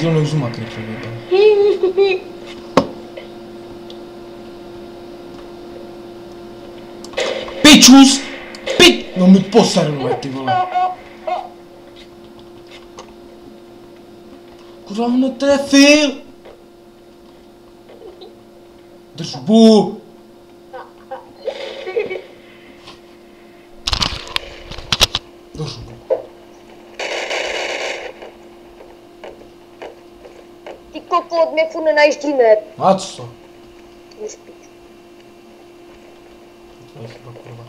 viděl Nouzuma, krytě vyjebal. Pičus! No mi posernuje, ty vole. Kurva, ho netrefil! Držbu! Držbu. Ty kokot, mě furt nenajíždíme. A co? Už píč. To je chyba, kurva.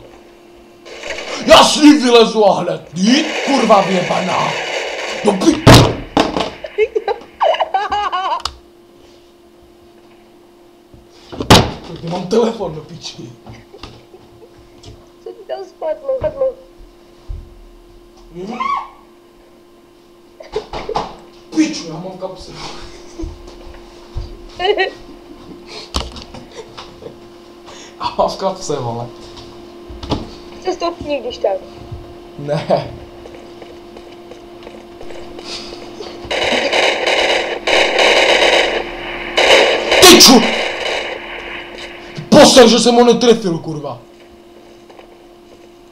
Já s ní vylezu a hned, ty kurva vyjebaná! No pi... Teď mám telefon do piči. Co ti tam spadlo? Piču, já mám kapsy. A mám v kapse, vole. Se stopni, když tak. Ne. Piču! Poser, že jsem ho netrefil, kurva.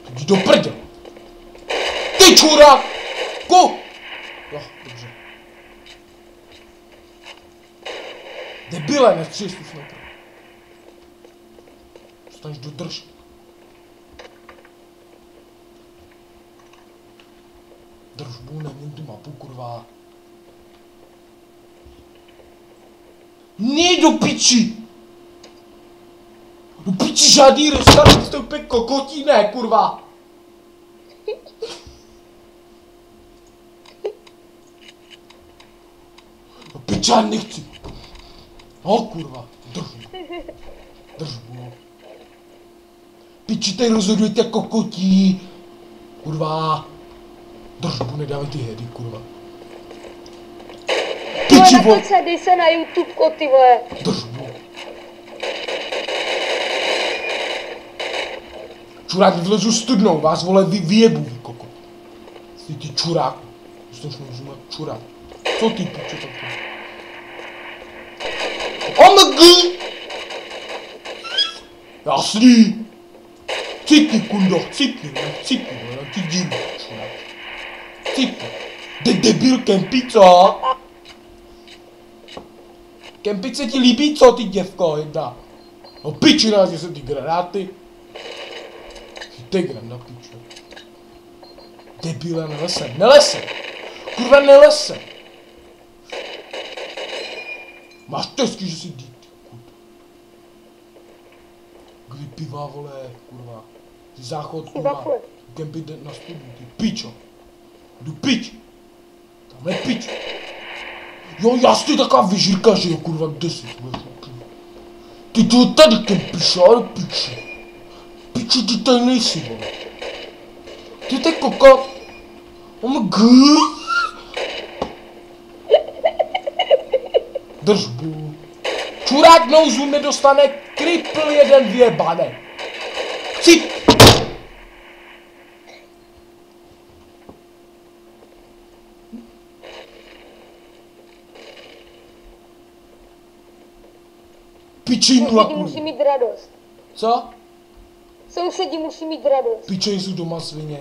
Jdi do prdě. Ty čurák! Jo, dobře. Debile, nepřistup snad. Dostaneš do držky. Držbu, nevím tu mapu, kurva. Ne do piči! Do piči žádný restaurant, to je úplně kokotí, ne, kurva! Do piči, já nechci. No, kurva, držbu. Piči, tady rozhodujete kokotí. Kurva. Držbu, nedávej ty hedy, kurva. Piči, vole. Pojď se, dej se na YouTube, ty vole. Držbu. Čurák, vlezu studnou, vás vole vyjebu, vy koko. Jsi ty čuráku. Jsi to šlo čurák. Co ty pičo takto? OMG! Jasný! Citni, kundo, citni, já ti díru, čurák. Citni. Debil Kempi, co? Kempi, se ti líbí, co, ty děvko, jedna? No piči, nás jsou ty granáty. Ty na piču. Debile, nelese. Kurva, nelese. Máš těžký, že si dít. Kdy piva, vole, kurva. Ty záchod, kurva. Kempi jde na studu, ty pičo. Jdu pič. Tam je pič. Jo, jasně, taková vyžírka, že jo, kurva, kde jsi? Ty to tady, Kempiš, ale piči. Piči, ty tady nejsi, vole. Ty tady kokot. OMG. Držbu. Čurák nouzu nedostane kripl jeden vyjebaný. Chci. Piči, nula Sousedi musí mít radost. Co? Sousedi musí mít radost. Piče, jsou doma svině.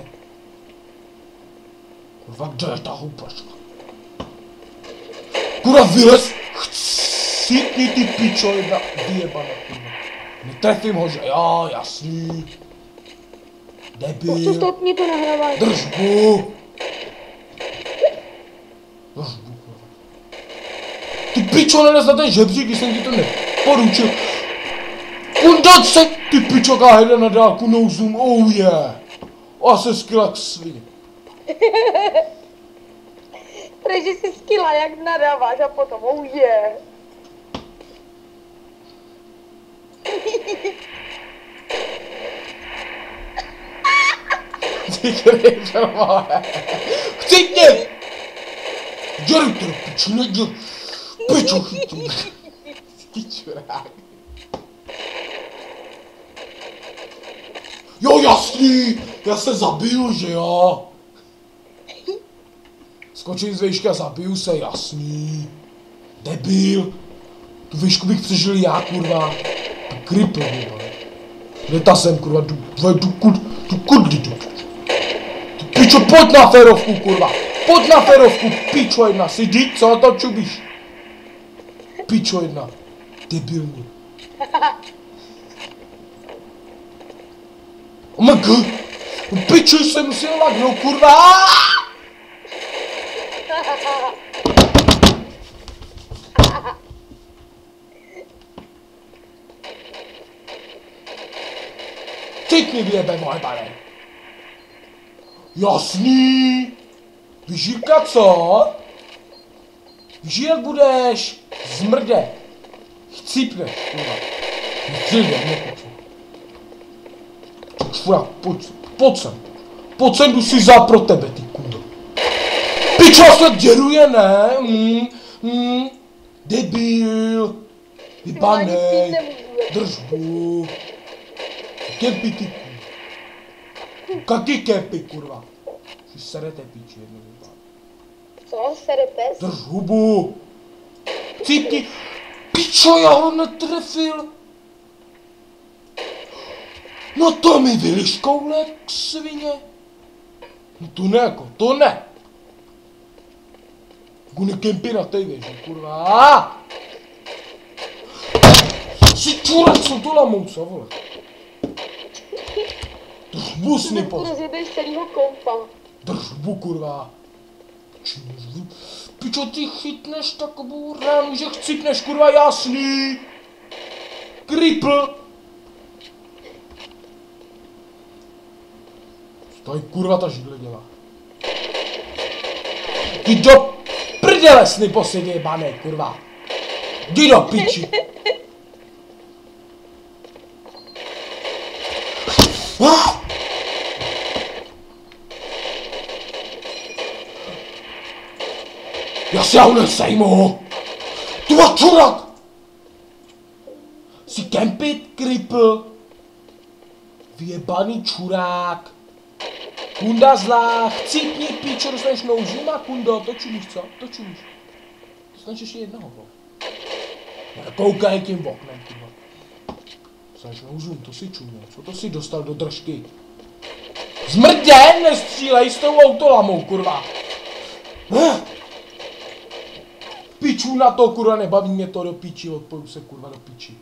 Kurva, kde je ta houpačka? Kurva, vylez! Chcitni ty pičo, jedna vyjebaná, kurva. Netrefím ho, že jo, jasný. Debil. Stopni to nahrávání. Držbu. Držbu, kurva. Ty pičo, nelez na ten žebřík, když jsem ti to neporučil. Kundat se, ty pičoká, hejde na dálku, no zoom, oh yeah. A se skila jak svině. Takže si skila, jak nadáváš a potom, oh yeah. Ty krypel, vole. Chcitni! Děruj to do piči, neděl. Pičo, chytí. Ty čurák. Jo, jasný, já se zabiju, že jo. Skočím z výšky a zabiju se, jasný. Debil. Tu výšku bych přežil já, kurva. Tu kripl, kurva. Kde ta jsem, kurva, tu kudli, tu pičo, pojď na férovku, kurva. Pojď na férovku, pičo jedna, si jdi, co na to čubíš? Pičo jedna, debilní. Oh my god, pičo jsem musel lagnout, kurva. Teď mi vyjebe moje pane. Jasný. Víš, Jirka, co? Víš, jak budeš? Zmrde. Chcípneš, kurva. Zjde, nepoču. Čfura, pojď sem. Pojď sem, jdu si za pro tebe, ty kurva. Pičo, se děruje, ne? Debil. Vybanej. Držbu. Kempi, ty kurva. Kaký kempi, kurva? Si serete, piči, jednou vypadá. Co? Sere pes? Drž hubu. Cípni. Pičo, já ho netrefil. No to mi vyliškoule, svině. No to ne, jako, to ne. Gune kempi na té věži, kurva. Si čura, co to lamouca, vole. Držbu sny To rozjedeš celýho kompa. Držbu, kurva. Pičo, ty chytneš takovou ránu, že chcípneš, kurva, jasný. Kripl. Tady kurva ta židle dělá. Jdi do prdele sny posedě, bané, kurva. Jdi do piči. Já si ho nesejmu! Tu má čurák! Si kempit, kripl! Vyjebaný čurák! Kunda zlá, chcípni, píčo, dostaneš noužima, kundo, to čumíš, co? To čumíš. Dostaneš ještě jednoho, bo. Nekoukaj tím oknem, kurva. Dostaneš noužum, to si čuměl, co to si dostal do držky? Zmrdě, nestřílej s tou autolamou, kurva! Piču na to, kurva, nebaví mě to do piči, odpoju se, kurva, do piči.